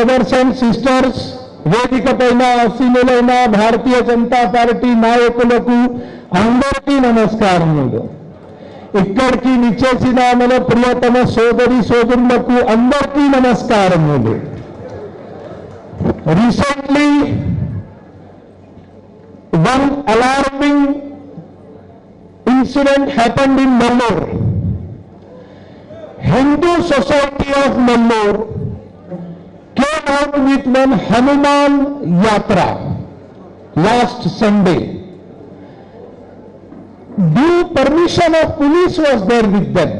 Brothers and sisters, వేదిక పైన ఆసీనులైన Bharatiya Janata party నాయకులకు అందరికీ నమస్కారములు. ఇక్కడికి నిచ్చేసిన మన ప్రియతమ సోదరి సోదరులకు అందరికీ నమస్కారములు. Recently one alarming incident happened in Nellore. Hindu Society of Nellore came out with one Hanuman Yatra last Sunday. Due permission of police was there with them.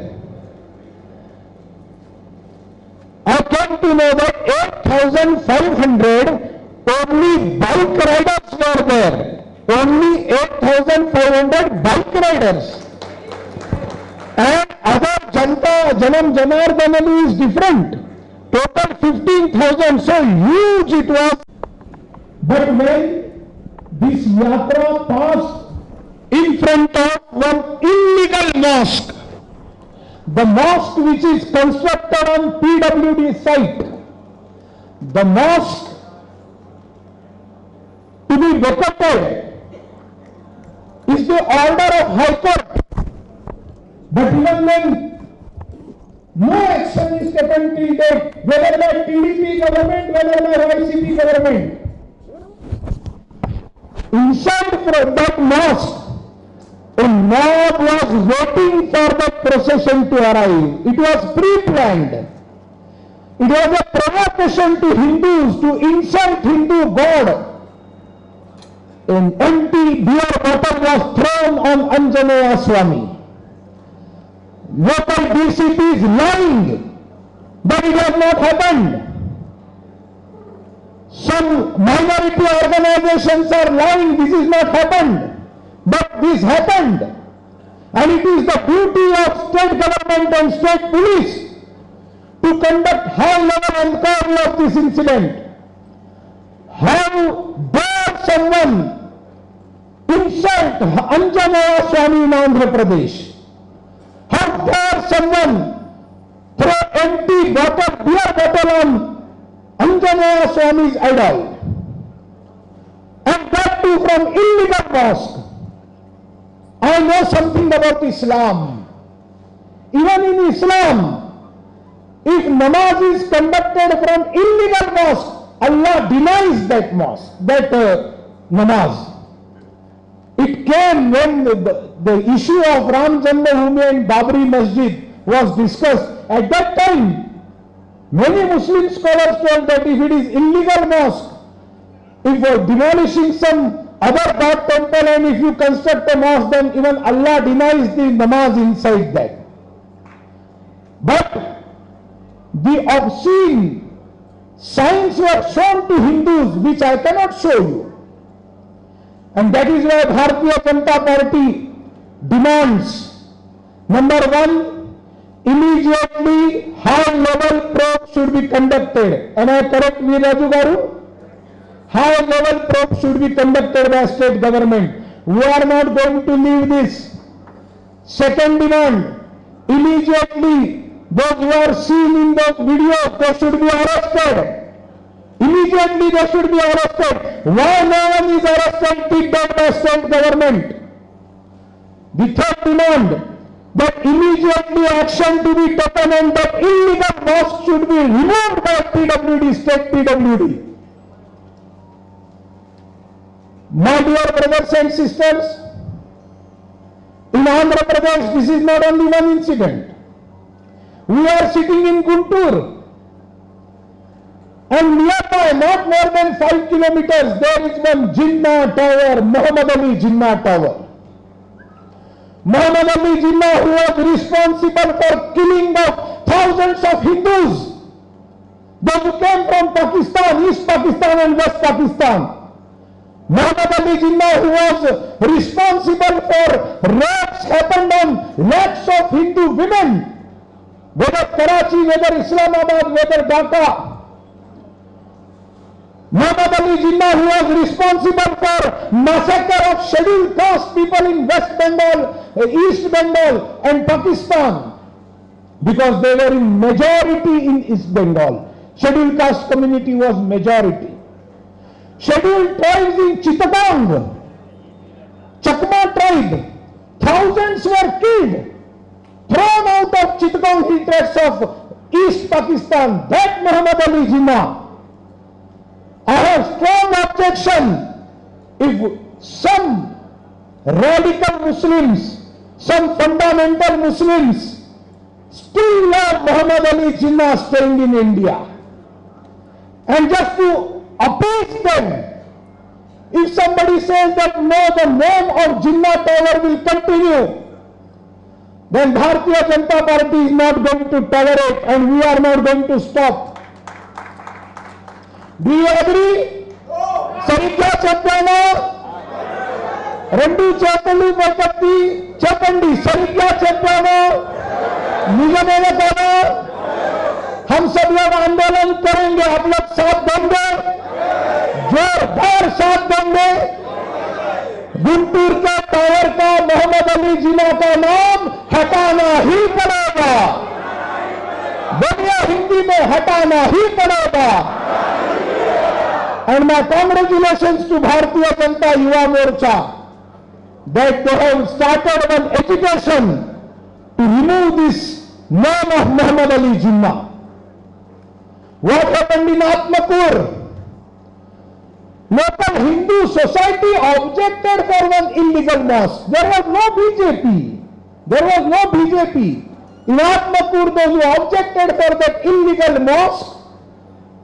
I came to know that 8,500 only bike riders were there. Only 8,500 bike riders. And other Janam Janardhanali is different. Total 15,000, so huge it was. But when this yatra passed in front of one illegal mosque, the mosque which is constructed on PWD site, the mosque to be vacated is the order of High Court. But even then, no action is taken till date, whether by TDP government, whether by YCP government. Inside from that mosque, a mob was waiting for the procession to arrive. It was pre-planned. It was a provocation to Hindus to insult Hindu God. An empty beer bottle was thrown on Anjaneya Swami. Local DCP is lying, but it has not happened. Some minority organizations are lying, this is not happened. But this happened. And it is the duty of state government and state police to conduct high-level inquiry of this incident. How dare someone insult Anjaneya Swami in Andhra Pradesh? How dare someone throw empty beer bottle on Anjaneya Swami's idol? And that too from illegal mosque. I know something about Islam. Even in Islam, if namaz is conducted from illegal mosque, Allah denies that mosque, that namaz. It came when the issue of Ram Janmabhoomi and Babri Masjid was discussed. At that time, many Muslim scholars told that if it is illegal mosque, if you are demolishing some other God temple and if you construct a mosque, then even Allah denies the namaz inside that. But the obscene signs were shown to Hindus which I cannot show you. And that is why Bharatiya Janata Party demands, number one, immediately high-level probe should be conducted. Am I correct, Veer Raju Garu? High-level probe should be conducted by state government. We are not going to leave this. Second demand, immediately those who are seen in those videos, they should be arrested. Immediately they should be arrested. Why no one is arrested till date by state government? The third demand, that immediately action to be taken and that illegal mosque should be removed by PWD, state PWD. My dear brothers and sisters, in Andhra Pradesh, this is not only one incident. We are sitting in Guntur, and nearby, not more than 5 kilometers, there is one Jinnah Tower, Muhammad Ali Jinnah Tower. Muhammad Ali Jinnah, who was responsible for killing of thousands of Hindus, those who came from Pakistan, East Pakistan and West Pakistan. Muhammad Ali Jinnah, who was responsible for rapes happened on lakhs of Hindu women, whether Karachi, whether Islamabad, whether Dhaka. Muhammad Ali Jinnah, who was responsible for massacre of scheduled caste people in West Bengal, East Bengal and Pakistan, because they were in majority in East Bengal. scheduled caste community was majority. Scheduled tribes in Chittagong, Chakma tribe, thousands were killed, thrown out of Chittagong hill tracts of East Pakistan. That Muhammad Ali Jinnah. I have strong objection if some radical Muslims, some fundamental Muslims still love Muhammad Ali Jinnah staying in India. And just to appease them, if somebody says that no, the name of Jinnah Tower will continue, then Bharatiya Janata Party is not going to tolerate and we are not going to stop. Do you agree? Sarikya Chappana, Rendu Chapali Bakati, Chapandi, Sarikya Chappana, Nijamena Kana, हम सब लोग आंदोलन करेंगे, आप लोग साथ देंगे, जोरदार साथ देंगे। गुंटूर का टावर का मोहम्मद अली जिन्ना का नाम हटाना ही पड़ेगा, दुनिया हिंदी में हटाना ही पड़ेगा। And my congratulations to Bharatiya Janata Yuva Morcha that they have started an agitation to remove this name of Muhammad Ali Jinnah. What happened in Atmapur? Local Hindu society objected for one illegal mosque. There was no BJP. There was no BJP. In Atmapur, those who objected for that illegal mosque,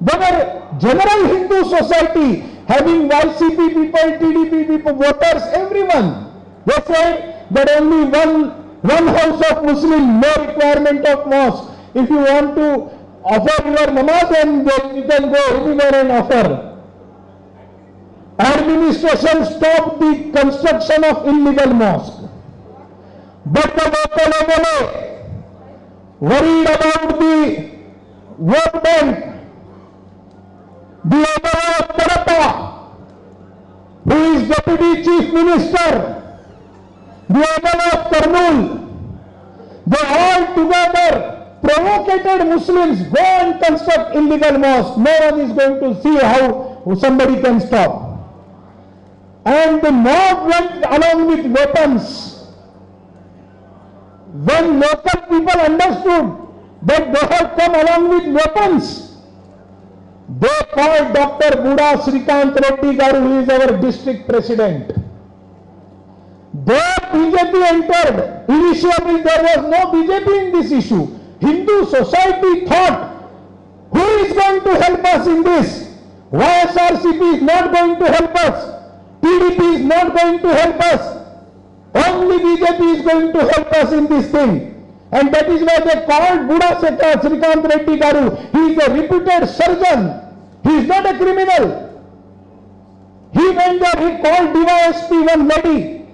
they were general Hindu society having YCP people, TDP people, voters, everyone. They said that only one house of Muslim, no requirement of mosque. If you want to offer your namaz, then you can go everywhere and offer. Administration stopped the construction of illegal mosque. But the local MLA, worried about the vote bank, the MLA of Kadapa, who is Deputy Chief Minister, the MLA of Kurnool, they all together provocated Muslims, go and construct illegal mosque. No one is going to see how somebody can stop. And the mob went along with weapons. When local people understood that they have come along with weapons, they called Dr. Buda Srikant Reddy Garu, who is our district president. There BJP entered. Initially there was no BJP in this issue. Hindu society thought, who is going to help us in this? YSRCP is not going to help us. PDP is not going to help us. Only BJP is going to help us in this thing. And that is why they called Buda Srikant Reddy Garu. He is a reputed surgeon. He is not a criminal. He went there, he called DYSP, one lady,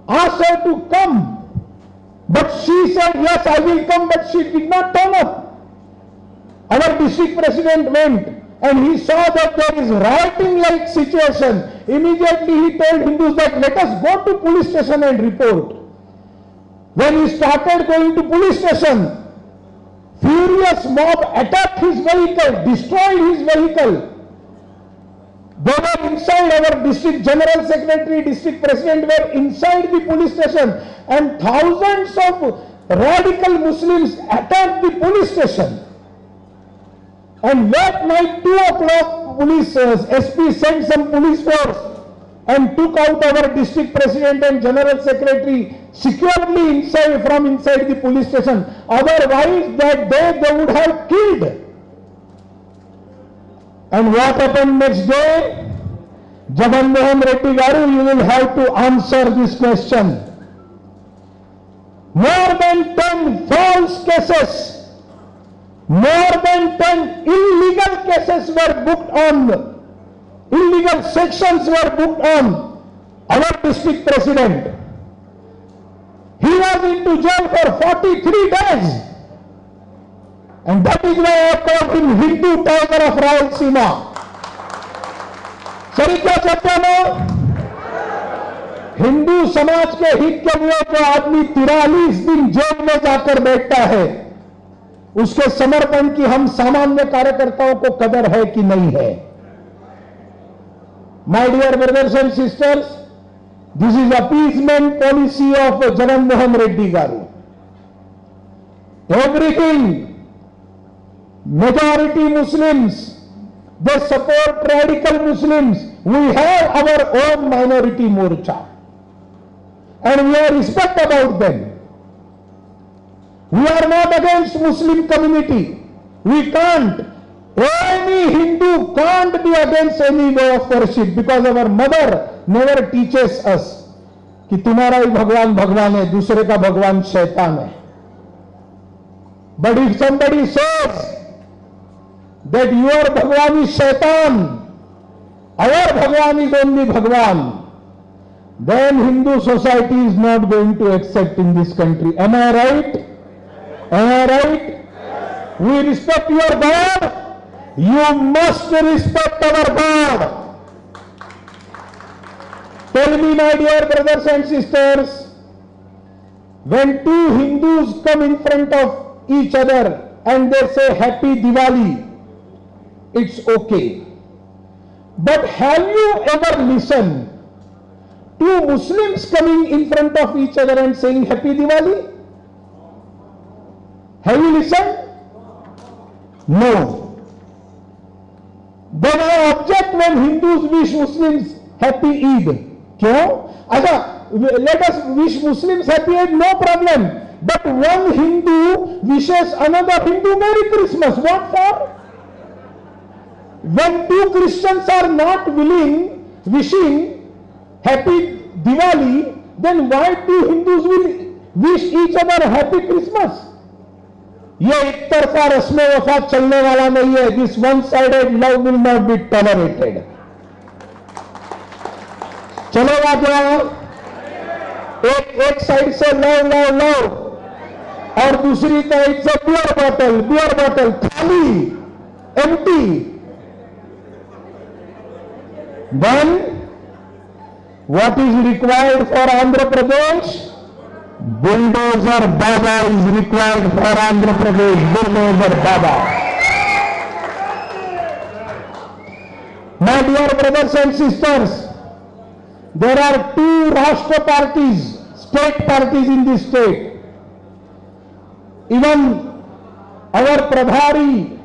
asked her to come. But she said, yes, I will come, but she did not turn up. Our district president went and he saw that there is rioting-like situation. Immediately he told Hindus that let us go to police station and report. When he started going to police station, furious mob attacked his vehicle, destroyed his vehicle. They were inside, our district general secretary, district president were inside the police station, and thousands of radical Muslims attacked the police station. And that night, 2 o'clock, police SP sent some police force and took out our district president and general secretary securely inside, from inside the police station. Otherwise, that day they would have killed. And what happened next day? Jagan Mohan Reddy Garu, you will have to answer this question. More than 10 false cases, more than 10 illegal cases were booked on, illegal sections were booked on our district president. He was into jail for 43 days. And that is why I called him Hindu Tiger of Rayalaseema. सरिता चर्चा में हिंदू समाज के हित के लिए जो आदमी 43 दिन जेल में जाकर बैठता है, उसके समर्पण की हम सामान्य कार्यकर्ताओं को कदर है कि नहीं है? My dear brothers and sisters, this is appeasement policy of Jagan Mohan Reddy garu. Everything, majority Muslims, they support radical Muslims. We have our own minority morcha and we have respect about them. We are not against Muslim community. We can't, any Hindu can't be against any way of worship because our mother never teaches us कि तुम्हारा ही भगवान भगवान है, दूसरे का भगवान शैतान है. But if somebody says that your Bhagwan is Shaitan, our Bhagwan is only Bhagwan, then Hindu society is not going to accept in this country. Am I right? Am I right? We respect your God. You must respect our God. Tell me, my dear brothers and sisters, when two Hindus come in front of each other and they say Happy Diwali, it's okay. But have you ever listened to Muslims coming in front of each other and saying Happy Diwali? Have you listened? No. Then I object when Hindus wish Muslims Happy Eid. क्यों? अच्छा, let us wish Muslims Happy Eid, no problem. But one Hindu wishes another Hindu Merry Christmas. What for? When two Christians are not wishing Happy Diwali, then why two Hindus will wish each other Happy Christmas? ये एक तरफा रस्म वफा चलने वाला नहीं है. This one-sided love will not be tolerated. चलेगा क्या? एक साइड से लव लव लव और दूसरी साइड से बियर बॉटल खाली, empty. Then, what is required for Andhra Pradesh? Bulldozer Baba is required for Andhra Pradesh. Bulldozer Baba. My dear brothers and sisters, there are two Rashtra parties, state parties in this state. Even our Prabhari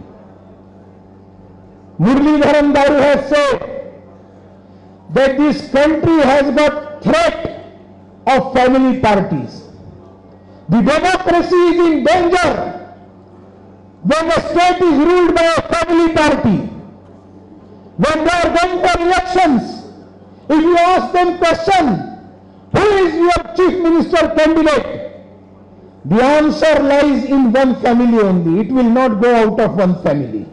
Muralidharan Garu has said that this country has got threat of family parties. The democracy is in danger when the state is ruled by a family party. When they are going for elections, if you ask them question, who is your chief minister candidate? The answer lies in one family only. It will not go out of one family.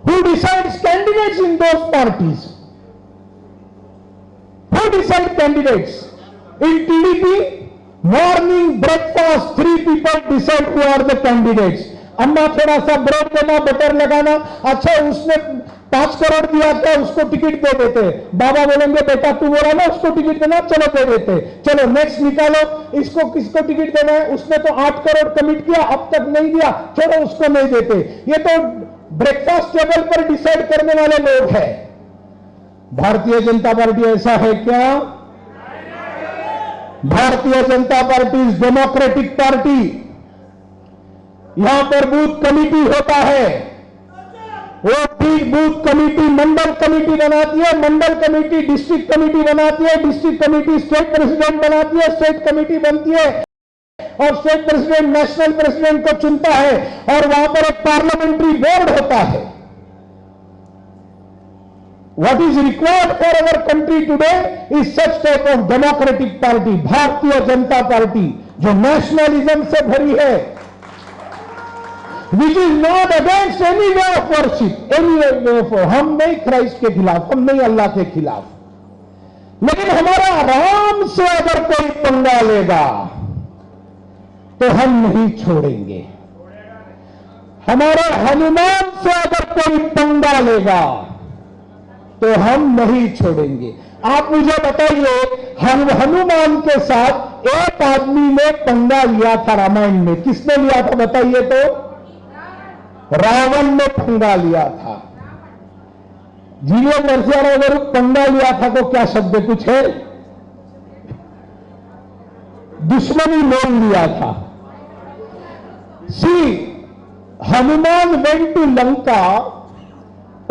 Who decides candidates in those parties? Who decides candidates? In TDP, morning breakfast, 3 people decide who are the candidates. अम्मा थोड़ा सा bread देना, butter लगाना, अच्छा उसने 5 करोड़ दिया क्या, उसको टिकट दे देते. बाबा बोलेंगे बेटा तू बोला ना उसको टिकट देना, चलो दे देते. चलो नेक्स्ट निकालो, इसको किसको टिकट देना है, उसने तो 8 करोड़ कमिट किया, अब तक नहीं दिया, चलो उसको नहीं देते. ये तो ब्रेकफास्ट टेबल पर डिसाइड करने वाले लोग हैं. भारतीय जनता पार्टी ऐसा है क्या? भारतीय Janata party is democratic party. यहां पर बूथ कमिटी होता है. वो बूथ कमिटी मंडल कमिटी बनाती है, मंडल कमिटी डिस्ट्रिक्ट कमिटी बनाती है, डिस्ट्रिक्ट कमिटी स्टेट प्रेसिडेंट बनाती है, स्टेट कमिटी बनती है और स्टेट प्रेसिडेंट नेशनल प्रेसिडेंट को चुनता है और वहां पर एक पार्लियामेंट्री बोर्ड होता है. What is required for our country today is such type of democratic party. भारतीय जनता पार्टी जो नेशनलिज्म से भरी है, which is not against any way of worship, any way of. हम नहीं क्राइस्ट के खिलाफ, हम नहीं अल्लाह के खिलाफ, लेकिन हमारा आराम से अगर कोई पंगा लेगा तो हम नहीं छोड़ेंगे. हमारा हनुमान से अगर कोई पंगा लेगा तो हम नहीं छोड़ेंगे. आप मुझे बताइए, हम हनुमान के साथ एक आदमी ने पंगा लिया था रामायण में, किसने लिया था बताइए तो? रावण ने पंगा लिया था। जीवन नरसिंह अगर पंगा लिया था तो क्या शब्द कुछ है? दुश्मनी मोल लिया था। See, Hanuman went to Lanka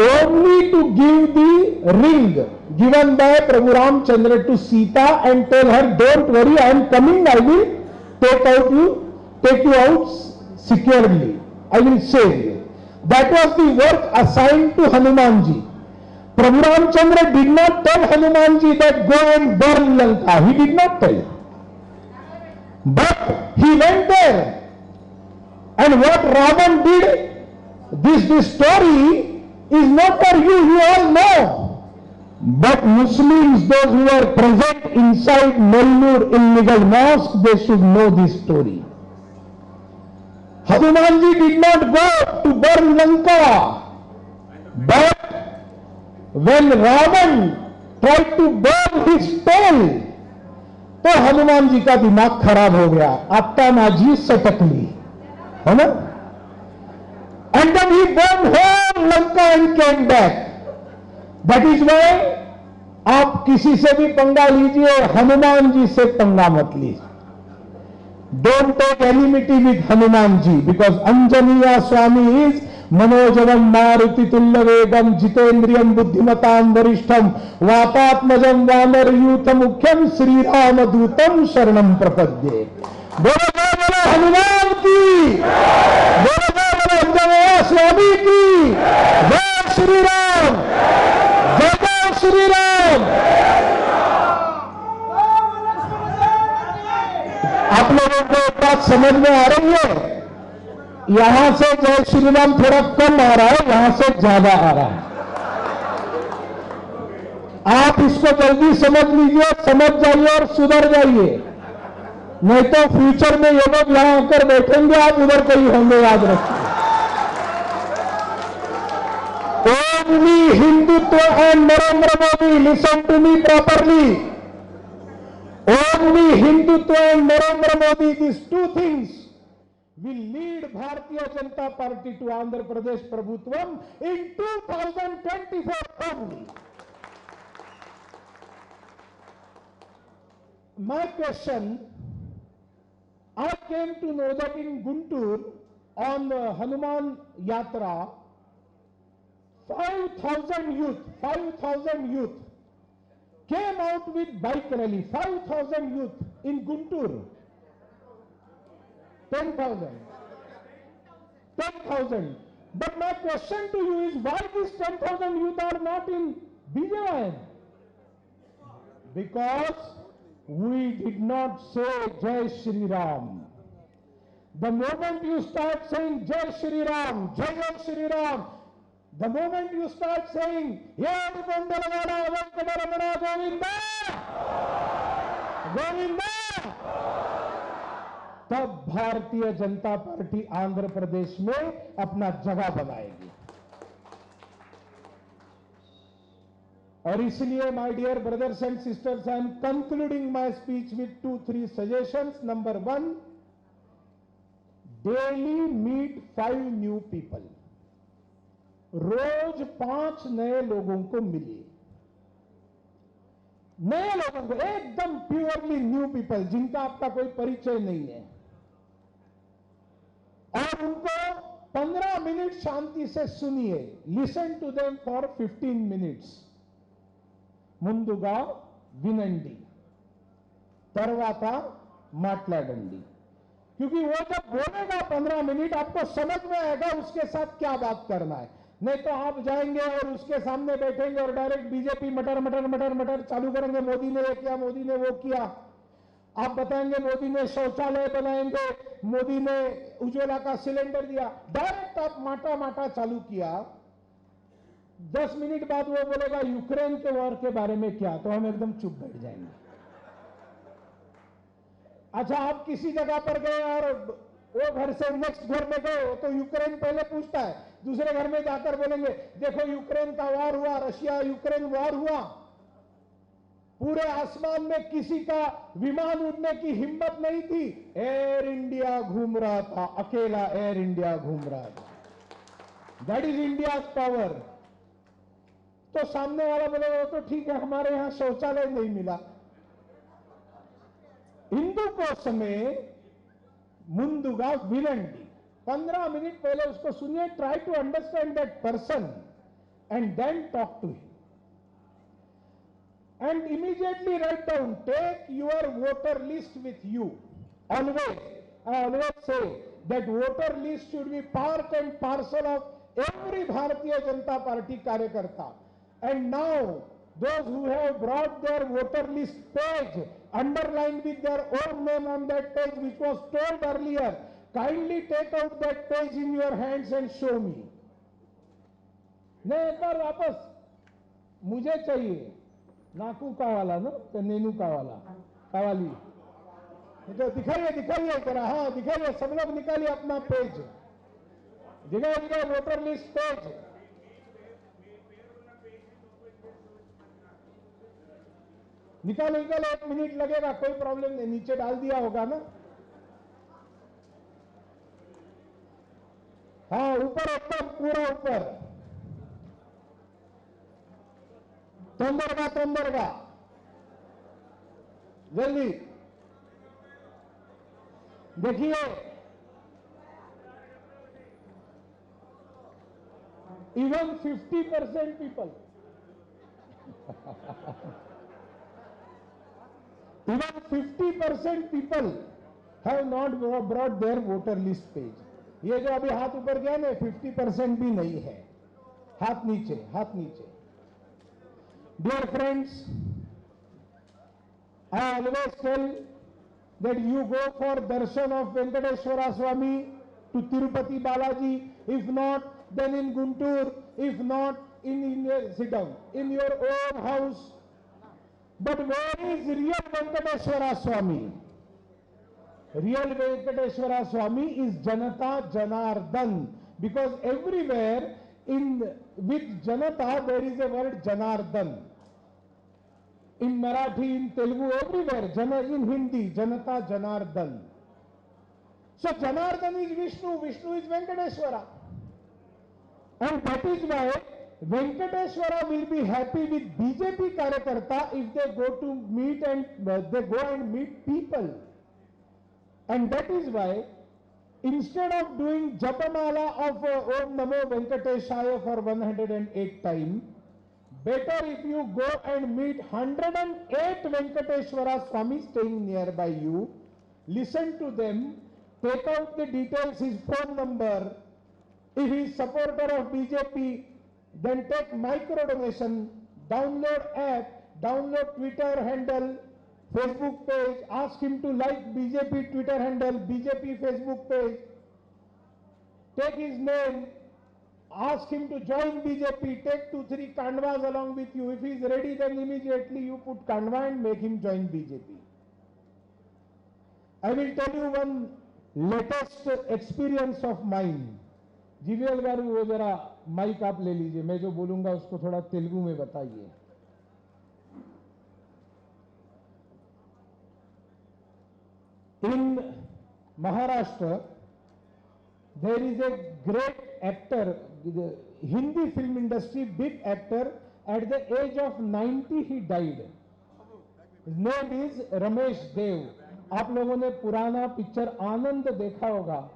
only to give the ring given by Prabhu Ramchandra to Sita and tell her, don't worry, I am coming, I will take you out securely, I will save you. That was the work assigned to Hanumanji. Prabhu Ramchandra did not tell Hanumanji that go and burn Lanka. He did not tell. But he went there. And what Ravan did, this story is not for you, you all know. But Muslims, those who are present inside Nellore illegal mosque, they should know this story. Hanumanji did not go to burn Lanka. But when Ravan tried to burn his tail, तो हनुमान जी का दिमाग खराब हो गया, आत्ता माझी सटकली, है ना? And then he burned whole Lanka and came back. That is why आप किसी से भी पंगा लीजिए, हनुमान जी से पंगा मत लीजिए. Don't take enmity with Hanuman ji, because Anjaniya Swami is मनोजवम Maruti तुल्य वेगम जितेन्द्रियम बुद्धिमताम वरिष्ठम वातात्मजम वानर यूथ मुख्यम श्री राम दूतम शरणम प्रपद्ये. बोलो बोलो हनुमान की, बोलो बोलो अंजनेय स्वामी की. जय श्री राम, जय श्री राम. आप लोगों को बात समझ में आ रही है? यहां से जय श्री राम थोड़ा कम आ रहा है, यहां से ज्यादा आ रहा है. आप इसको जल्दी समझ लीजिए, समझ जाइए और सुधर जाइए, नहीं तो फ्यूचर में ये लोग यहां आकर बैठेंगे, आप उधर कहीं होंगे, याद रखिए. Only Hindutva and Narendra Modi, listen to me properly. Only Hindutva and Narendra Modi, this two things will lead Bharatiya Janata Party to Andhra Pradesh Prabhutvam in 2024 only. My question, I came to know that in Guntur on Hanuman Yatra, 5,000 youth came out with bike rally. 5,000 youth in Guntur. 10,000. But my question to you is, why these 10,000 youth are not in BJP? Because we did not say Jai Shri Ram. The moment you start saying Jai Shri Ram, Jai Shri Ram, the moment you start saying Yad Mandalamana Venkataramana Govinda, Govinda, तब भारतीय Janata party Andhra Pradesh में अपना जगह बनाएगी. और इसलिए my dear brothers and sisters, I am concluding my speech with 2-3 suggestions. Number 1, daily meet 5 new people. रोज 5 नए लोगों को मिलिए, नए लोगों को, एकदम प्योरली न्यू पीपल जिनका आपका कोई परिचय नहीं है, और उनको 15 मिनट शांति से सुनिए. Listen to them for 15 minutes. ముందుగా వినండి, తర్వాత మాట్లాడండి. क्योंकि वो जब बोलेगा 15 मिनट, आपको समझ में आएगा उसके साथ क्या बात करना है. नहीं तो आप जाएंगे और उसके सामने बैठेंगे और डायरेक्ट बीजेपी मटर मटर मटर मटर चालू करेंगे. मोदी ने ये किया, मोदी ने वो किया. आप बताएंगे मोदी ने शौचालय बनाएंगे, मोदी ने उज्ज्वला का सिलेंडर दिया. डायरेक्ट आप माटा माटा चालू किया. 10 मिनट बाद वो बोलेगा यूक्रेन के वॉर के बारे में क्या, तो हम एकदम चुप बैठ जाएंगे. अच्छा, आप किसी जगह पर गए और वो घर से नेक्स्ट घर में गए तो यूक्रेन पहले पूछता है, दूसरे घर में जाकर बोलेंगे देखो यूक्रेन का वॉर हुआ, रशिया यूक्रेन वॉर हुआ. पूरे आसमान में किसी का विमान उड़ने की हिम्मत नहीं थी, एयर इंडिया घूम रहा था, अकेला एयर इंडिया घूम रहा था। That is India power. तो सामने वाला बोलेगा तो ठीक है, हमारे यहां शौचालय नहीं मिला। हिंदू कोसमे मुंदुगा विनंती, 15 मिनट पहले उसको सुनिए, try to understand that person and then talk to him and immediately write down, take your voter list with you. Always, I always say that voter list should be part and parcel of every Bharatiya Janata Party karyakarta. And now, those who have brought their voter list page, underlined with their own name on that page, which was told earlier, kindly take out that page in your hands and show me. नहीं, एक बार वापस मुझे चाहिए, नाकू का वाला ना, तो नेनू का वाला, कावाली, तो दिखाइए दिखाइए जरा, हाँ दिखाइए, सब लोग निकालिए अपना पेज, दिखाइए वोटर लिस्ट पेज। निकालो निकालो, 1 मिनट लगेगा, कोई प्रॉब्लम नहीं, नीचे डाल दिया होगा ना। हाँ ऊपर, एकदम पूरा ऊपर, तोंदरगा जल्दी देखिए। Even 50% people even 50% people have not brought their voter list page। ये जो अभी हाथ ऊपर गया ना, 50% भी नहीं है। हाथ नीचे, हाथ नीचे। Dear friends, I always tell that you go for darshan of Venkateshwara Swami to Tirupati Balaji. If not, then in Guntur. If not, sit down, in your own house. But where is real Venkateshwara Swami? Real Venkateshwara Swami is Janata Janardan, because everywhere with Janata there is a word Janardan. In Marathi, in Telugu, everywhere, in Hindi, Janata Janardan. So Janardan is Vishnu, Vishnu is Venkateshwara. And that is why Venkateshwara will be happy with BJP Karyakarta if they go to meet and they go and meet people. And that is why instead of doing Japamala of Om Namo Venkateshaya for 108 times, better if you go and meet 108 Venkateshwara Swami staying nearby you, listen to them, take out the details, his phone number. If he is supporter of BJP, then take micro donation, download app, download Twitter handle, Facebook page, ask him to like BJP Twitter handle, BJP Facebook page, take his name, ask him to join BJP, take 2-3 Kandvas along with you. If he is ready, then immediately you put Kandva and make him join BJP. I will tell you one latest experience of mine. GVL गारू, वो जरा mic आप ले लीजिए, मैं जो बोलूंगा उसको थोड़ा तेलुगु में बताइए। In Maharashtra, there is a great actor, the Hindi film industry, big actor. At the age of 90, he died. His name is Ramesh Dev. आप लोगों ने पुराना पिक्चर आनंद देखा होगा,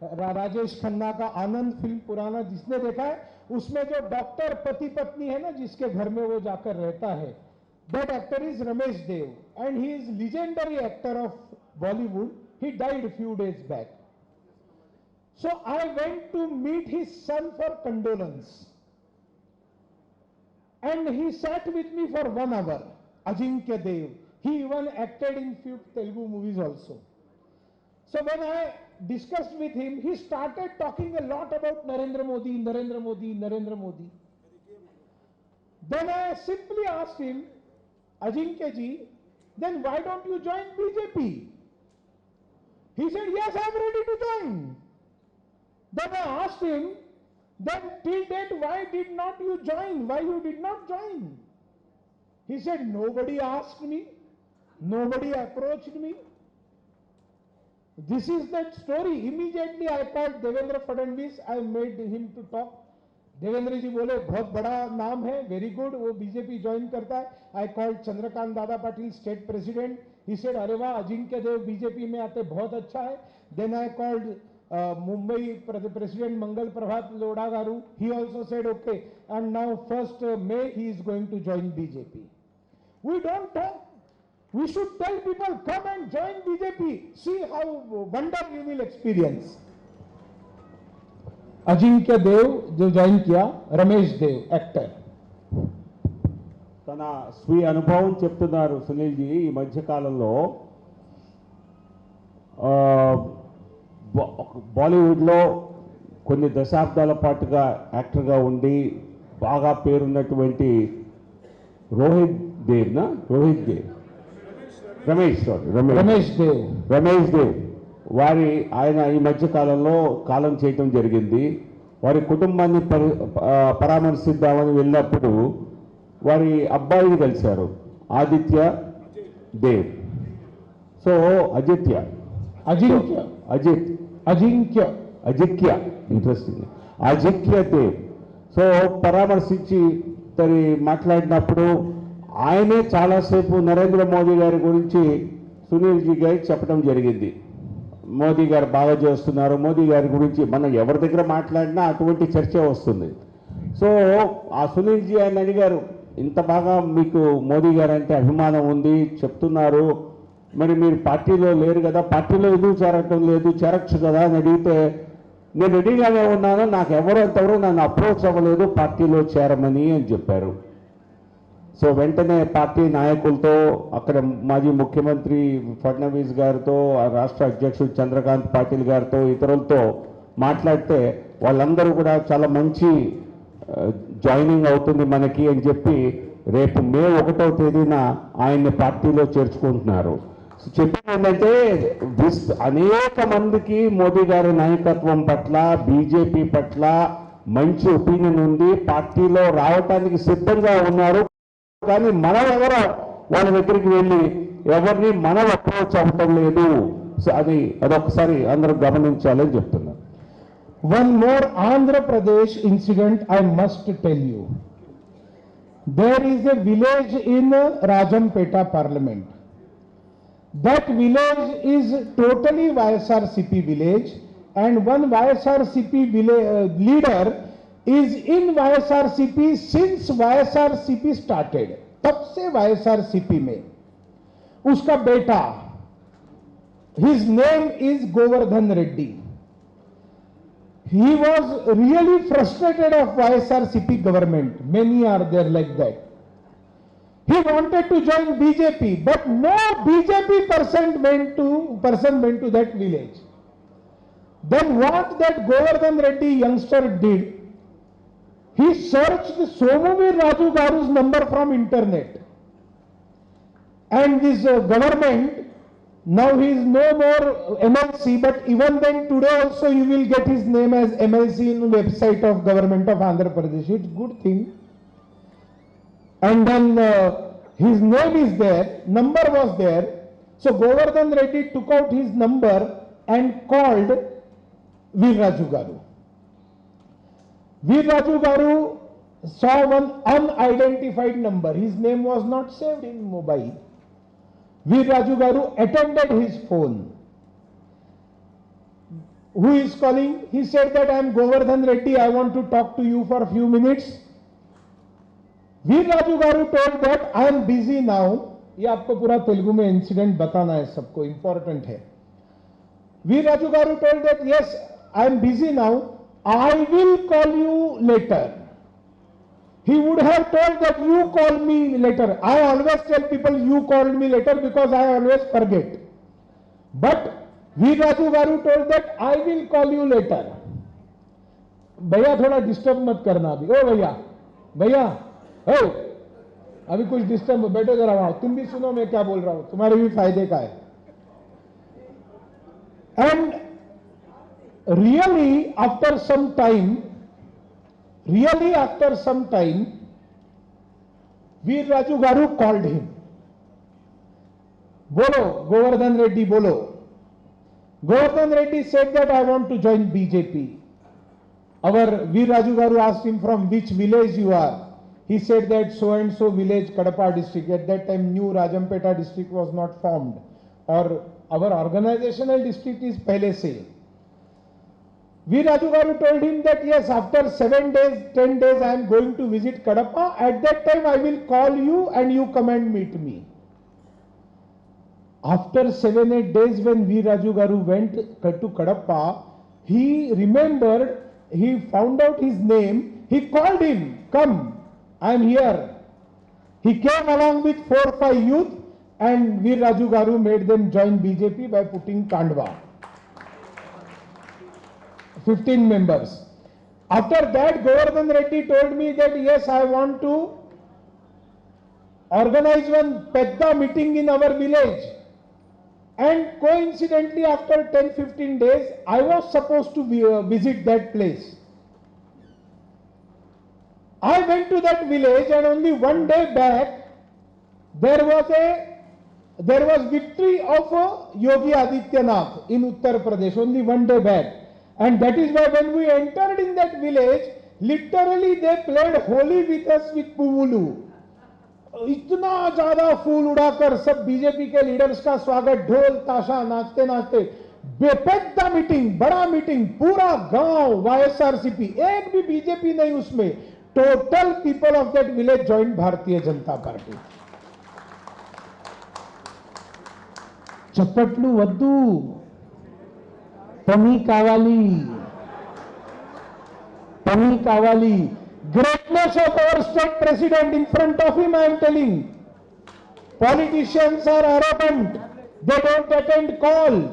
राजेश खन्ना का आनंद फिल्म पुराना जिसने देखा है, उसमें जो डॉक्टर पति पत्नी है ना, जिसके घर में वो जाकर रहता है, that actor is Ramesh Dev, and he is legendary actor of Bollywood. He died a few days back. So I went to meet his son for condolence, and he sat with me for 1 hour. Ajinkya Dev. He even acted in few Telugu movies also. So when I discussed with him, he started talking a lot about Narendra Modi, Narendra Modi, Narendra Modi. Then I simply asked him, Ajinkya ji, then why don't you join BJP? He said, yes, I am ready to join. Then I asked him, then till date, why did not you join? Why you did not join? He said, nobody asked me, nobody approached me. This is that story. Immediately I called Devendra Fadnavis, I made him to talk. Devendra जी बोले बहुत बड़ा नाम है, very good, वो BJP join करता है. I called Chandrakant Dada Patil, state president. He said अरे वाह, अजिंक्य देव बीजेपी में आते बहुत अच्छा है. Then I called Mumbai president Mangal Prabhat Lodha garu. He also said okay, and now 1st May he is going to join BJP. We don't talk. We should tell people, come and join BJP. See how wonder you will experience. Ajinkya Dev जो join किया, Ramesh Dev actor. తన స్వీయ అనుభవం చెప్తున్నారు Sunil G. ఈ మధ్య కాలంలో బాలీవుడ్లో కొన్ని దశాబ్దాల పాటుగా యాక్టర్గా ఉండి బాగా పేరున్నటువంటి రమేష్ దేవ్ ఆయన ఈ మధ్య కాలంలో కాలం చేయటం జరిగింది. వారి కుటుంబాన్ని పరామర్శిద్దామని వెళ్ళినప్పుడు వారి అబ్బాయిని కలిశారు, Aditya Dev. So Ajinkya interesting, Ajinkya Dev. So పరామర్శించి మాట్లాడినప్పుడు ఆయనే చాలాసేపు నరేంద్ర మోదీ గారి గురించి సునీల్ జీ గారికి చెప్పడం జరిగింది. మోదీ గారు బాగా చేస్తున్నారు, మోదీ గారి గురించి మనం ఎవరి దగ్గర మాట్లాడినా అటువంటి చర్చ వస్తుంది. సో ఆ సునీల్ జీ ఆయన అడిగారు, ఇంత బాగా మీకు మోదీ గారు అంటే అభిమానం ఉంది చెప్తున్నారు, మరి మీరు పార్టీలో లేరు కదా, పార్టీలో ఎందుకు చేరటం లేదు, చేరచ్చు కదా అని అడిగితే, నేను రెడీగానే ఉన్నాను, నాకు ఎంతవరకు నన్ను అప్రోచ్ అవ్వలేదు పార్టీలో చేరమని అని చెప్పారు. సో వెంటనే పార్టీ నాయకులతో, అక్కడ మాజీ ముఖ్యమంత్రి ఫడ్నవీస్ గారితో, రాష్ట్ర అధ్యక్షుడు చంద్రకాంత్ పాటిల్ గారితో, ఇతరులతో మాట్లాడితే వాళ్ళందరూ కూడా చాలా మంచి జాయినింగ్ అవుతుంది మనకి అని చెప్పి రేపు May 1వ తేదీన ఆయన్ని పార్టీలో చేర్చుకుంటున్నారు. చెప్పింది ఏంటంటే అనేక మందికి మోదీ గారి నాయకత్వం పట్ల, బీజేపీ పట్ల మంచి ఒపీనియన్ ఉంది, పార్టీలో రావటానికి సిద్ధంగా ఉన్నారు. కానీ మనం ఎవరో వాళ్ళ దగ్గరికి వెళ్ళి ఎవరిని మనం అప్రోచ్ అవ్వటం లేదు. అదొకసారి అందరూ గమనించాలని చెప్తున్నారు. One more Andhra Pradesh incident I must tell you. There is a village in Rajampeta Parliament. That village is totally YSRCP village, and one YSRCP leader is in YSRCP since YSRCP started. तब से YSRCP में उसका बेटा, his name is Govardhan Reddy. He was really frustrated of YSRCP government. Many are there like that. He wanted to join BJP, but no BJP person went to that village. Then what that Govardhan Reddy youngster did, he searched Somavir Raju Garu's number from internet. And this government, now he is no more MLC, but even then today also you will get his name as MLC in the website of government of Andhra Pradesh. It's good thing. And then his name is there, number was there. So Govardhan Reddy took out his number and called Veer Raju Garu. Veer Raju Garu saw one unidentified number. His name was not saved in mobile. Veer Raju Garu attended his phone. Who is calling? He said that I am Govardhan Reddy, I want to talk to you for a few minutes. Veer Raju Garu told that I am busy now. ये आपको पूरा तेलुगु में incident बताना है, सबको important है. Veer Raju Garu told that yes, I am busy now, I will call you later. He would have told that you call me later. I always tell people you called me later because I always forget. But Veer Raju Garu told that I will call you later. भैया थोड़ा disturb मत करना अभी. ओ भैया ओ अभी कुछ disturb, बैठो जरा वहां, तुम भी सुनो मैं क्या बोल रहा हूं, तुम्हारे भी फायदे का है. And really after some time, Veer Raju Garu called him. Bolo, Govardhan Reddy, bolo. Govardhan Reddy said that I want to join BJP. Our Veer Raju Garu asked him from which village you are. He said that so and so village, Kadapa district. At that time, new Rajampeta district was not formed, or our organizational district is pehle se. Veer Raju Garu told him that yes, after 7 days, 10 days, I am going to visit Kadapa. At that time, I will call you and you come and meet me. After 7-8 days, when Veer Raju Garu went to Kadapa, he remembered, he found out his name, he called him, come, I am here. He came along with 4 or 5 youth and Veer Raju Garu made them join BJP by putting Kandwa. 15 members. After that, Govardhan Reddy told me that yes, I want to organize one Pedda meeting in our village. And coincidentally, after 10-15 days, I was supposed to visit that place. I went to that village and only one day back, there was victory of Yogi Adityanath in Uttar Pradesh, only one day back. And that is why when we entered in that village, literally they played Holi with us with Puvulu. इतना ज्यादा फूल उड़ाकर सब BJP के leaders का स्वागत, ढोल ताशा नाचते नाचते, बेपद्दा मीटिंग, बड़ा मीटिंग, पूरा गांव वाईएसआरसीपी, एक भी बीजेपी नहीं उसमें, total people of that village join Bharatiya Janata Party. चपटलू वद्दू पमी कावाली. Greatness of our state president, in front of him I am telling. Politicians are arrogant. They don't attend call.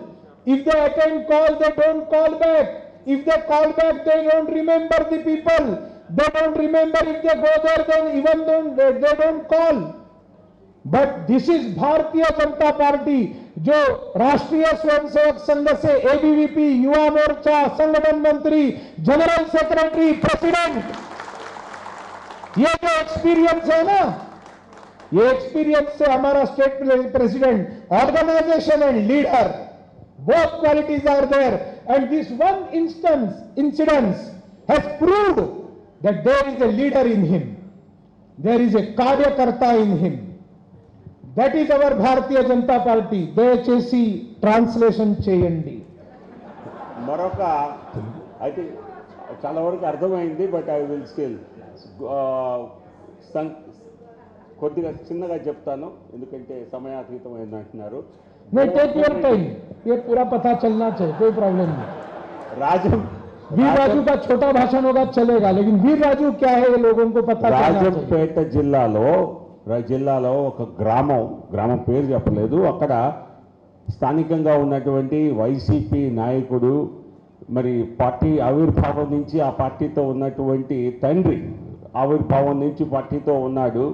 If they attend call, they don't call back. If they call back, they don't remember the people. They don't remember if they go there, then even they don't call. But this is Bharatiya Janata Party, जो राष्ट्रीय स्वयंसेवक संघ से ABVP, Yuva Morcha, संगठन मंत्री, general secretary, president, ये जो experience है ना, ये एक्सपीरियंस से हमारा state president, organisation and leader, both qualities are there, and this one incident has proved that there is a leader in him, there is a karyakarta in him. That is our Bharatiya Janata Party. దయచేసి translation చేయండి. మరొక అయితే చాలా వరకు అర్థమైంది, but I will still కొద్దిగా చిన్నగా చెప్తాను, ఎందుకంటే సమయాతీతమైంది అంటున్నారు. नहीं, टेक योर टाइम, ये पूरा पता चलना चाहिए, कोई प्रॉब्लम नहीं. वीर राजू का छोटा भाषण होगा चलेगा, लेकिन वीर राजू क्या है ये लोगों को पता चलना चाहिए. రాజంపేట జిల్లాలో ఒక గ్రామం పేరు చెప్పలేదు, అక్కడ స్థానికంగా ఉన్నటువంటి వైసీపీ నాయకుడు, మరి పార్టీ ఆవిర్భావం నుంచి ఆ పార్టీతో ఉన్నటువంటి తండ్రి ఆవిర్భావం నుంచి పార్టీతో ఉన్నాడు.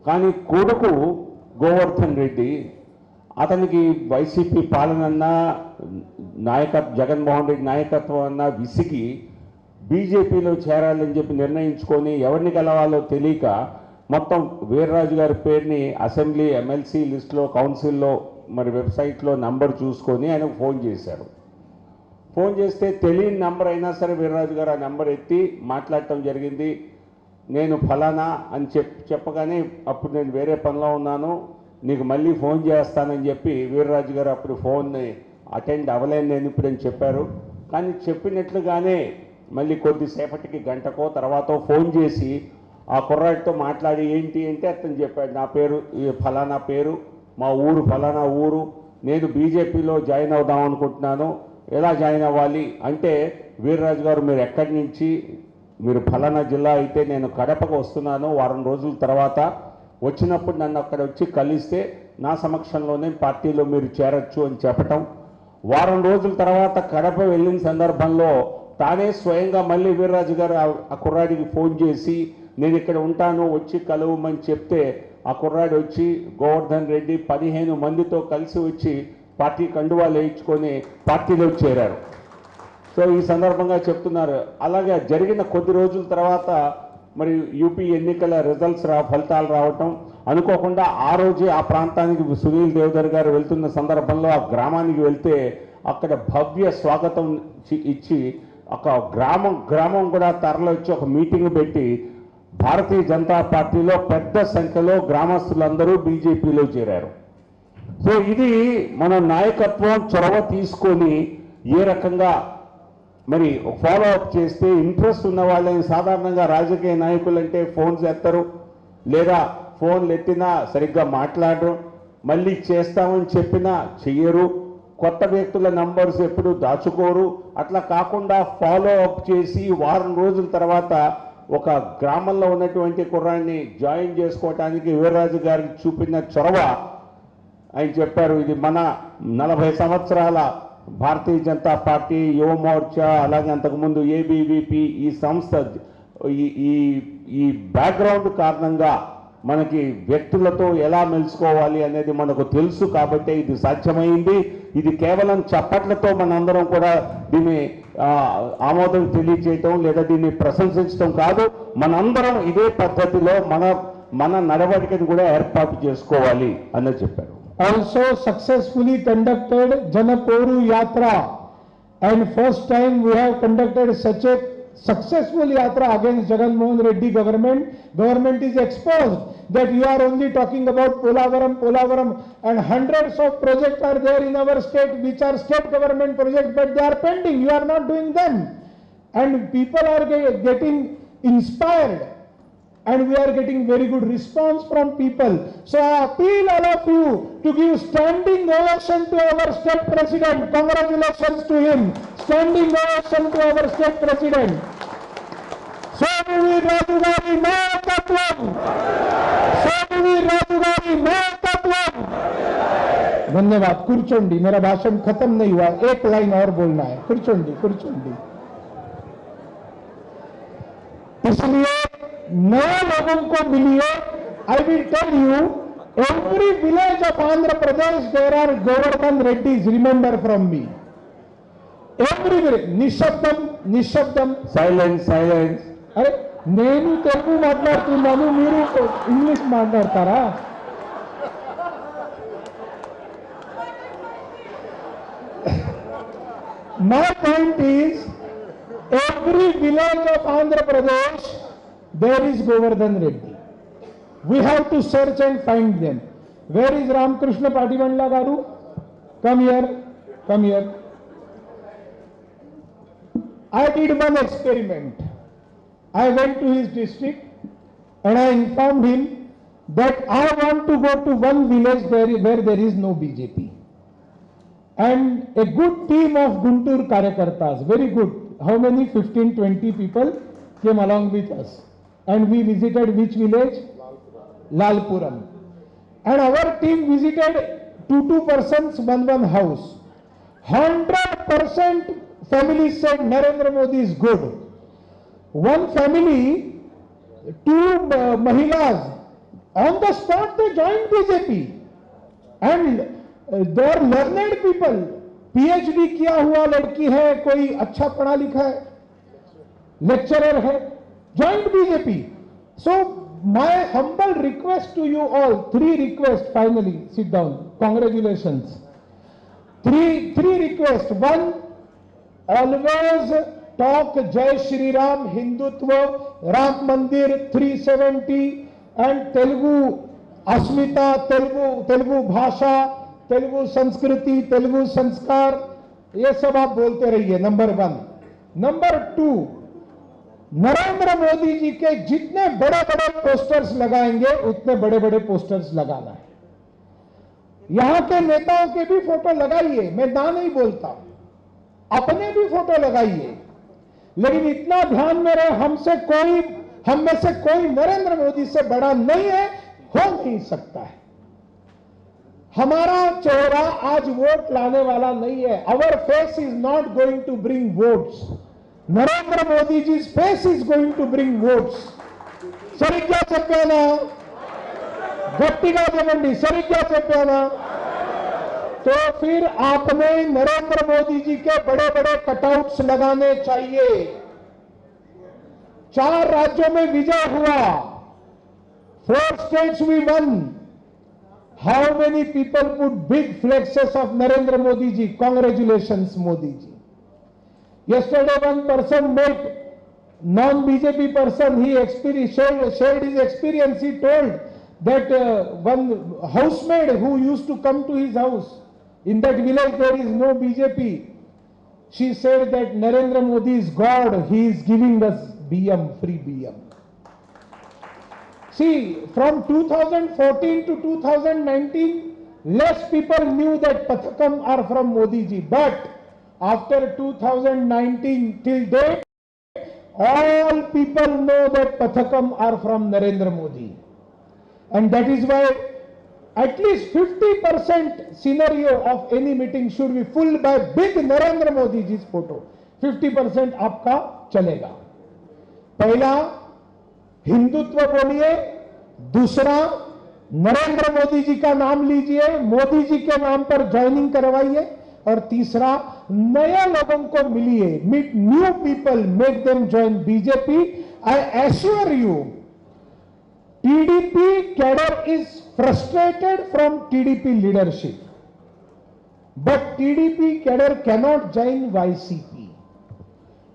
కానీ కొడుకు గోవర్ధన్ రెడ్డి, అతనికి వైసీపీ పాలనన్నా జగన్మోహన్ రెడ్డి నాయకత్వం అన్నా విసిగి బీజేపీలో చేరాలని చెప్పి నిర్ణయించుకొని ఎవరిని గెలవాలో తెలియక మొత్తం వీర్రాజు గారి పేరుని అసెంబ్లీ, ఎమ్మెల్సీ లిస్టులో, కౌన్సిల్లో, మరి వెబ్సైట్లో నంబర్ చూసుకొని ఆయనకు ఫోన్ చేశారు. ఫోన్ చేస్తే తెలియని నంబర్ అయినా సరే వీర్రాజు గారు ఆ నెంబర్ ఎత్తి మాట్లాడటం జరిగింది. నేను ఫలానా అని చెప్పగానే అప్పుడు నేను వేరే పనిలో ఉన్నాను, నీకు మళ్ళీ ఫోన్ చేస్తానని చెప్పి వీర్రాజు గారు అప్పుడు ఫోన్ని అటెండ్ అవ్వలేను నేను ఇప్పుడని చెప్పారు. కానీ చెప్పినట్లుగానే మళ్ళీ కొద్దిసేపటికి గంటకో తర్వాత ఫోన్ చేసి ఆ కుర్రాడితో మాట్లాడి ఏంటి అంటే అతను చెప్పాడు, నా పేరు ఫలానా పేరు, మా ఊరు ఫలానా ఊరు, నేను బీజేపీలో జాయిన్ అవుదాం అనుకుంటున్నాను, ఎలా జాయిన్ అవ్వాలి అంటే, వీర్రాజు గారు మీరు ఎక్కడి నుంచి, మీరు ఫలానా జిల్లా అయితే నేను కడపకు వస్తున్నాను, వారం రోజుల తర్వాత వచ్చినప్పుడు నన్ను అక్కడ వచ్చి కలిస్తే నా సమక్షంలోనే పార్టీలో మీరు చేరొచ్చు అని చెప్పటం. వారం రోజుల తర్వాత కడప వెళ్ళిన సందర్భంలో తానే స్వయంగా మళ్ళీ వీర్రాజు గారు ఆ కుర్రాడికి ఫోన్ చేసి నేను ఇక్కడ ఉంటాను వచ్చి కలవమని చెప్తే ఆ కుర్రాడు వచ్చి గోవర్ధన్ రెడ్డి 15 మందితో కలిసి వచ్చి పార్టీ కండువాలు వేయించుకొని పార్టీలో చేరారు. సో ఈ సందర్భంగా చెప్తున్నారు. అలాగే జరిగిన కొద్ది రోజుల తర్వాత మరి యూపీ ఎన్నికల రిజల్ట్స్ ఫలితాలు రావటం అనుకోకుండా ఆ రోజే ఆ ప్రాంతానికి సునీల్ దేవధర్ గారు వెళ్తున్న సందర్భంలో ఆ గ్రామానికి వెళ్తే అక్కడ భవ్య స్వాగతం ఇచ్చి ఒక గ్రామం కూడా తరలిచ్చి ఒక మీటింగ్ పెట్టి భారతీయ జనతా పార్టీలో పెద్ద సంఖ్యలో గ్రామస్తులందరూ బీజేపీలో చేరారు. సో ఇది మన నాయకత్వం చొరవ తీసుకొని ఏ రకంగా మరి ఫాలో అప్ చేస్తే ఇంట్రెస్ట్ ఉన్న వాళ్ళని, సాధారణంగా రాజకీయ నాయకులు అంటే ఫోన్స్ ఎత్తరు, లేదా ఫోన్లు ఎత్తినా సరిగ్గా మాట్లాడరు, మళ్ళీ చేస్తామని చెప్పినా చెయ్యరు, కొత్త వ్యక్తుల నంబర్స్ ఎప్పుడు దాచుకోరు. అట్లా కాకుండా ఫాలో అప్ చేసి వారం రోజుల తర్వాత ఒక గ్రామంలో ఉన్నటువంటి కుర్రాన్ని జాయిన్ చేసుకోవటానికి వీర్రాజు గారికి చూపిన చొరవ ఆయన చెప్పారు. ఇది మన 40 సంవత్సరాల భారతీయ జనతా పార్టీ, యువ మోర్చా, అలాగే అంతకుముందు ఏబీవీపీ ఈ సంస్థ ఈ బ్యాక్గ్రౌండ్ కారణంగా మనకి వ్యక్తులతో ఎలా మెలుసుకోవాలి అనేది మనకు తెలుసు కాబట్టి ఇది సాధ్యమైంది. ఇది కేవలం చప్పట్లతో మనందరం కూడా దీన్ని ఆమోదం తెలియచేయటం లేదా దీన్ని ప్రశంసించడం కాదు, మనందరం ఇదే పద్ధతిలో మన నడవడికను కూడా ఏర్పాటు చేసుకోవాలి అన్నది చెప్పారు. Also successfully conducted Janaporu Yatra, and first time we have conducted such a successful yatra against Jagan Mohan Reddy government. Government is exposed that you are only talking about Polavaram, and hundreds of projects are there in our state which are state government projects, but they are pending. You are not doing them, and people are getting inspired, and we are getting very good response from people. So I appeal all of you to give standing ovation to our state president. Congratulations to him. Standing ovation to our state president. Somu Raju Gari Nayakatvam. Somu Raju Gari Nayakatvam. धन्यवाद. कुर्चोंडी, मेरा भाषण खत्म नहीं हुआ, एक line और बोलना है. कुर्चोंडी. इसलिए नए लोगों को मिलिए. I will tell you, every village of Andhra Pradesh there are Govardhan Reddys. Remember from me. Every village. నిశ్శబ్దం. సైలెన్స్. అరే నేను తెలుగు మాట్లాడుతున్నాను, మీరు ఇంగ్లీష్ మాట్లాడతారా? My point is, every village of Andhra Pradesh there is Govardhan Reddy. We have to search and find them. Where is Ramakrishna Patimandla garu? Come here. I did one experiment. I went to his district and I informed him that I want to go to one village where there is no BJP. And a good team of Guntur Karyakartas, very good. How many? 15-20 people came along with us. And we visited which village? Lalpuram. And our team visited two persons, one house. 100% families said Narendra Modi is good. One family, 2 mahilas, on the spot they joined BJP. And they are learned people. PhD किया हुआ लड़की है, कोई अच्छा पढ़ा लिखा है, lecturer है, joined BJP. So my humble request to you all, 3 requests finally, sit down, congratulations. 3 requests. 1, always talk Jai Shri Ram, Hindutva, Ram Mandir 370 and Telugu Asmita, Telugu Bhasha, Telugu संस्कृति, तेलुगु संस्कार, ये सब आप बोलते रहिए. नंबर 1. नंबर 2, नरेंद्र मोदी जी के जितने बड़े बड़े पोस्टर्स लगाएंगे उतने बड़े बड़े पोस्टर्स लगाना है. यहां के नेताओं के भी फोटो लगाइए, मैं ना नहीं बोलता, अपने भी फोटो लगाइए, लेकिन इतना ध्यान में रहे हम में से कोई नरेंद्र मोदी से बड़ा नहीं है, हो नहीं सकता है. हमारा चेहरा आज वोट लाने वाला नहीं है. Our face is not going to bring votes. Narendra Modi ji's face is going to bring votes. సరిగ్గా చెప్పానా? గట్టిగా చెప్పండి, సరిగ్గా చెప్పానా? तो फिर आपने नरेंद्र मोदी जी के बड़े बड़े कटआउट्स लगाने चाहिए. 4 राज्यों में विजय हुआ, 4 states we won. How many people put big flexes of Narendra Modi ji? Congratulations, Modi ji. Yesterday, one person met non-BJP person. He shared his experience. He told that one housemaid who used to come to his house, in that village there is no BJP. She said that Narendra Modi is God. He is giving us BM, free BM. See, from 2014 to 2019, less people knew that Pathakam are from Modi ji. But after 2019 till date, all people know that Pathakam are from Narendra Modi. And that is why at least 50% scenario of any meeting should be full by big Narendra Modi ji's photo. 50% आपका चलेगा. पहला हिंदुत्व बोलिए, दूसरा नरेंद्र मोदी जी का नाम लीजिए, मोदी जी के नाम पर ज्वाइनिंग करवाइए, और तीसरा नए लोगों को मिलिए, meet new people, make them join BJP. I assure you, TDP cadre is frustrated from TDP leadership, but TDP cadre cannot join YCP.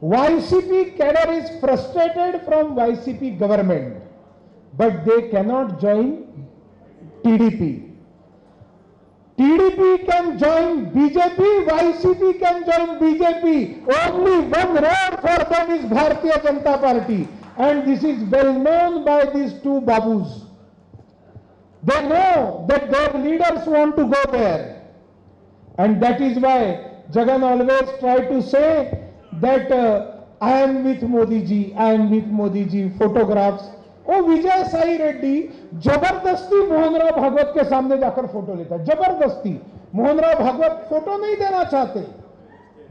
YCP cadre is frustrated from YCP government, but they cannot join TDP. TDP can join BJP, YCP can join BJP. Only one road for them is Bharatiya Janata Party, and this is well known by these two babus. They know that their leaders want to go there, and that is why Jagan always try to say that I am with Modi ji, I am with Modi ji, photographs. ओ विजय साई रेड्डी जबरदस्ती मोहनराव भागवत के सामने जाकर photo लेता है. जबरदस्ती. Mohanrao Bhagavat photo नहीं देना चाहते,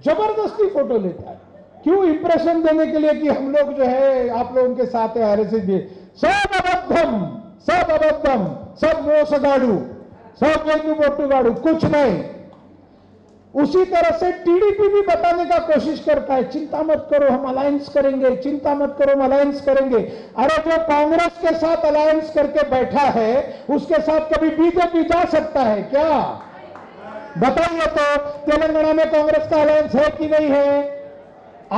जबरदस्ती फोटो लेता है. क्यों? इंप्रेशन देने के लिए कि हम लोग जो है आप लोगों के साथ है, आरएसएस भी. सब अबद्धम, सब अबद्धम, सब मोसगाड़ू, सब वेन्नुपोट्टुगाड़ू, कुछ नहीं. उसी तरह से टीडीपी भी बताने का कोशिश करता है, चिंता मत करो हम अलायंस करेंगे, चिंता मत करो हम अलायंस करेंगे. अरे जो कांग्रेस के साथ अलायंस करके बैठा है उसके साथ कभी बीजेपी जा सकता है क्या? बताइए तो. तेलंगाना में कांग्रेस का अलायंस है कि नहीं है?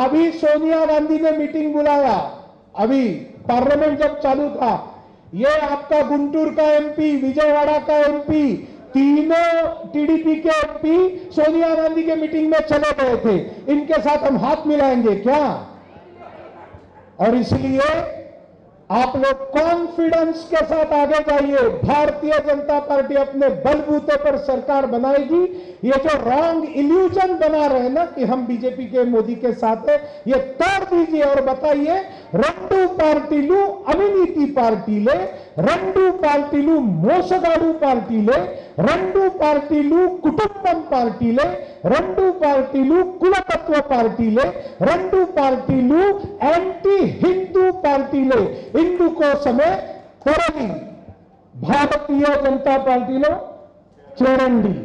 अभी सोनिया गांधी ने मीटिंग बुलाया, अभी पार्लियामेंट जब चालू था, ये आपका गुंटूर का एमपी, विजयवाड़ा का एमपी, तीनों टीडीपी के एमपी सोनिया गांधी के मीटिंग में चले गए थे. इनके साथ हम हाथ मिलाएंगे क्या? और इसलिए आप लोग कॉन्फिडेंस के साथ आगे जाइए. भारतीय जनता पार्टी अपने बलबूते पर सरकार बनाएगी. ये जो रॉन्ग इल्यूजन बना रहे ना कि हम बीजेपी के मोदी के साथ है, ये तोड़ दीजिए और बताइए రెండు పార్టీలు అవినీతి పార్టీలే, రెండు పార్టీలు మోసగాడు పార్టీలే, రెండు పార్టీలు కుటుంబం పార్టీలే, రెండు పార్టీలు కులతత్వ పార్టీలే, రెండు పార్టీలు యాంటీ హిందూ పార్టీలే. ఇందుకోసమే త్వరని భారతీయ జనతా పార్టీలో చేరండి.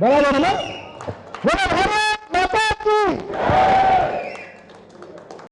బరాబర్ భారత్ మాతా కీ